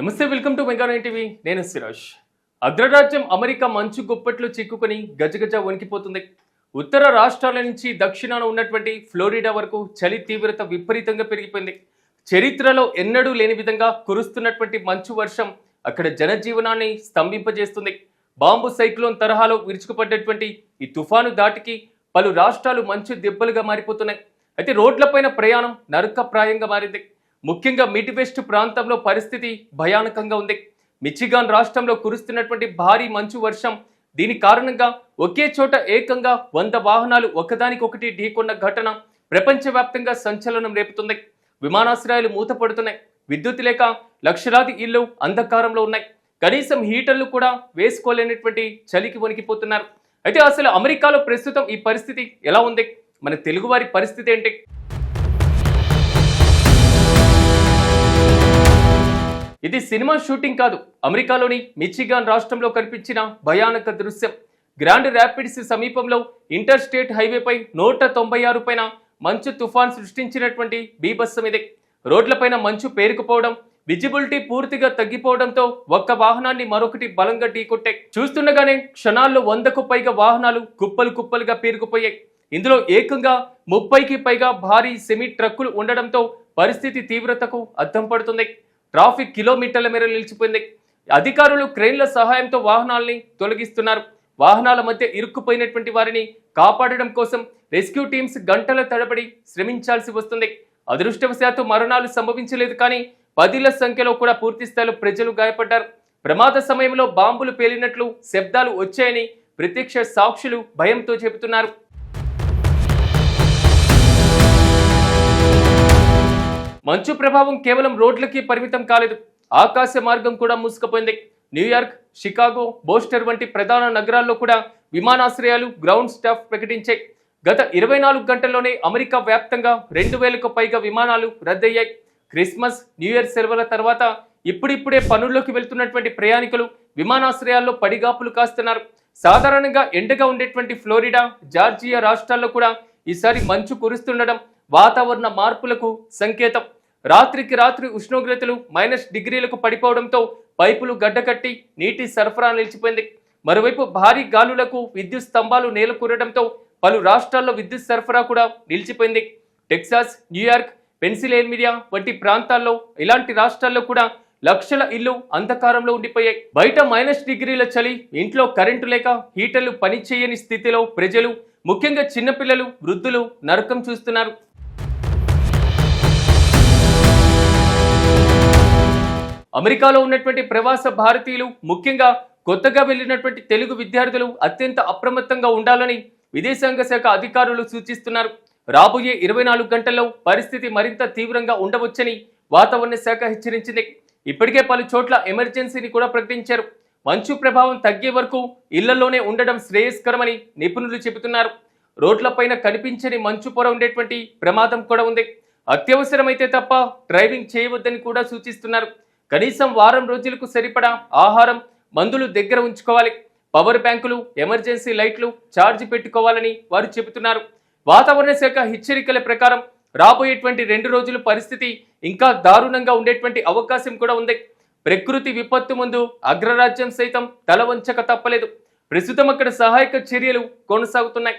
నమస్తే, welcome to మెగా9 TV. నేను సిరాజ్. అగ్రరాజ్యం అమెరికా మంచు గుప్పట్లు చిక్కుకొని గజగజ వణికిపోతుంది. ఉత్తర రాష్ట్రాల నుంచి దక్షిణాన ఉన్నటువంటి ఫ్లోరిడా వరకు చలి తీవ్రత విపరీతంగా పెరిగిపోయింది. చరిత్రలో ఎన్నడూ లేని విధంగా కురుస్తున్నటువంటి మంచు వర్షం అక్కడ జనజీవనాన్ని స్తంభింపజేస్తుంది. బాంబు సైక్లోన్ తరహాలో విరుచుకుపడ్డటువంటి ఈ తుఫాను దాటికి పలు రాష్ట్రాలు మంచు దెబ్బలుగా మారిపోతున్నాయి. అయితే రోడ్లపైన ప్రయాణం నరకప్రాయంగా మారింది. ముఖ్యంగా మిడ్ వెస్ట్ ప్రాంతంలో పరిస్థితి భయానకంగా ఉంది. మిచిగాన్ రాష్ట్రంలో కురుస్తున్నటువంటి భారీ మంచు వర్షం దీని కారణంగా ఒకే చోట ఏకంగా 100 వాహనాలు ఒకదానికొకటి ఢీకొన్న ఘటన ప్రపంచవ్యాప్తంగా సంచలనం రేపుతుంది. విమానాశ్రయాలు మూతపడుతున్నాయి. విద్యుత్ లేక లక్షలాది ఇళ్లు అంధకారంలో ఉన్నాయి. కనీసం హీటర్లు కూడా వేసుకోలేనటువంటి చలికి వణికిపోతున్నారు. అయితే అసలు అమెరికాలో ప్రస్తుతం ఈ పరిస్థితి ఎలా ఉంది? మన తెలుగువారి పరిస్థితి ఏంటి? ఇది సినిమా షూటింగ్ కాదు. అమెరికాలోని మిచిగాన్ రాష్ట్రంలో కనిపించిన భయానక దృశ్యం. గ్రాండ్ ర్యాపిడ్స్ సమీపంలో ఇంటర్ స్టేట్ హైవేపై 196 పైన మంచు తుఫాన్ సృష్టించినటువంటి బీభత్సం ఇది. రోడ్లపైన మంచు పేరుకుపోవడం, విజిబిలిటీ పూర్తిగా తగ్గిపోవడంతో ఒక్క వాహనాన్ని మరొకటి బలంగా ఢీకొట్టాయి. చూస్తుండగానే క్షణాల్లో 100కు పైగా వాహనాలు కుప్పలు కుప్పలుగా పేరుకుపోయాయి. ఇందులో ఏకంగా 30కి పైగా భారీ సెమీ ట్రక్కులు ఉండడంతో పరిస్థితి తీవ్రతకు అద్దం పడుతుంది. ట్రాఫిక్ కిలోమీటర్ల మేర నిలిచిపోయింది. అధికారులు క్రెయిన్ల సహాయంతో వాహనాల్ని తొలగిస్తున్నారు. వాహనాల మధ్య ఇరుక్కుపోయినటువంటి వారిని కాపాడడం కోసం రెస్క్యూ టీమ్స్ గంటల తడబడి శ్రమించాల్సి వస్తుంది. అదృష్టవశాత్తు మరణాలు సంభవించలేదు, కానీ 10ల సంఖ్యలో కూడా పూర్తి స్థాయిలో ప్రజలు గాయపడ్డారు. ప్రమాద సమయంలో బాంబులు పేలినట్లు శబ్దాలు వచ్చాయని ప్రత్యక్ష సాక్షులు భయంతో చెబుతున్నారు. మంచు ప్రభావం కేవలం రోడ్లకి పరిమితం కాలేదు. ఆకాశ మార్గం కూడా మూసుకుపోయింది. న్యూయార్క్, షికాగో, బోస్టర్ వంటి ప్రధాన నగరాల్లో కూడా విమానాశ్రయాలు గ్రౌండ్ స్టాఫ్ ప్రకటించాయి. గత 24 గంటల్లోనే అమెరికా వ్యాప్తంగా 2000కు పైగా విమానాలు రద్దయ్యాయి. క్రిస్మస్, న్యూ ఇయర్ సెలవుల తర్వాత ఇప్పుడిప్పుడే పనుల్లోకి వెళ్తున్నటువంటి ప్రయాణికులు విమానాశ్రయాల్లో పడిగాపులు కాస్తున్నారు. సాధారణంగా ఎండగా ఉండేటువంటి ఫ్లోరిడా, జార్జియా రాష్ట్రాల్లో కూడా ఈసారి మంచు కురుస్తుండడం వాతావరణ మార్పులకు సంకేతం. రాత్రికి రాత్రి ఉష్ణోగ్రతలు -డిగ్రీలకు పడిపోవడంతో పైపులు గడ్డకట్టి నీటి సరఫరా నిలిచిపోయింది. మరోవైపు భారీ గాలులకు విద్యుత్ స్తంభాలు నేలకూరడంతో పలు రాష్ట్రాల్లో విద్యుత్ సరఫరా కూడా నిలిచిపోయింది. టెక్సాస్, న్యూయార్క్, పెన్సిల్వేనియా వంటి ప్రాంతాల్లో, ఇలాంటి రాష్ట్రాల్లో కూడా లక్షల ఇళ్లు అంధకారంలో ఉండిపోయాయి. బయట -డిగ్రీల చలి, ఇంట్లో కరెంటు లేక హీటర్లు పనిచేయని స్థితిలో ప్రజలు, ముఖ్యంగా చిన్నపిల్లలు, వృద్ధులు నరకం చూస్తున్నారు. అమెరికాలో ఉన్నటువంటి ప్రవాస భారతీయులు, ముఖ్యంగా కొత్తగా వెళ్లినటువంటి తెలుగు విద్యార్థులు అత్యంత అప్రమత్తంగా ఉండాలని విదేశాంగ శాఖ అధికారులు సూచిస్తున్నారు. రాబోయే 24 గంటల్లో పరిస్థితి మరింత తీవ్రంగా ఉండవచ్చని వాతావరణ శాఖ హెచ్చరించింది. ఇప్పటికే పలు చోట్ల ఎమర్జెన్సీని కూడా ప్రకటించారు. మంచు ప్రభావం తగ్గే వరకు ఇళ్లలోనే ఉండడం శ్రేయస్కరమని నిపుణులు చెబుతున్నారు. రోడ్లపైన కనిపించని మంచు పొర ఉండేటువంటి ప్రమాదం కూడా ఉంది. అత్యవసరమైతే తప్ప డ్రైవింగ్ చేయవద్దని కూడా సూచిస్తున్నారు. కనీసం వారం రోజులకు సరిపడా ఆహారం, మందులు దగ్గర ఉంచుకోవాలి. పవర్ బ్యాంకులు, ఎమర్జెన్సీ లైట్లు ఛార్జ్ పెట్టుకోవాలని వారు చెబుతున్నారు. వాతావరణ శాఖ హెచ్చరికల ప్రకారం రాబోయేటువంటి 2 రోజుల పరిస్థితి ఇంకా దారుణంగా ఉండేటువంటి అవకాశం కూడా ఉంది. ప్రకృతి విపత్తు ముందు అగ్రరాజ్యం సైతం తల వంచక తప్పలేదు. ప్రస్తుతం అక్కడ సహాయక చర్యలు కొనసాగుతున్నాయి.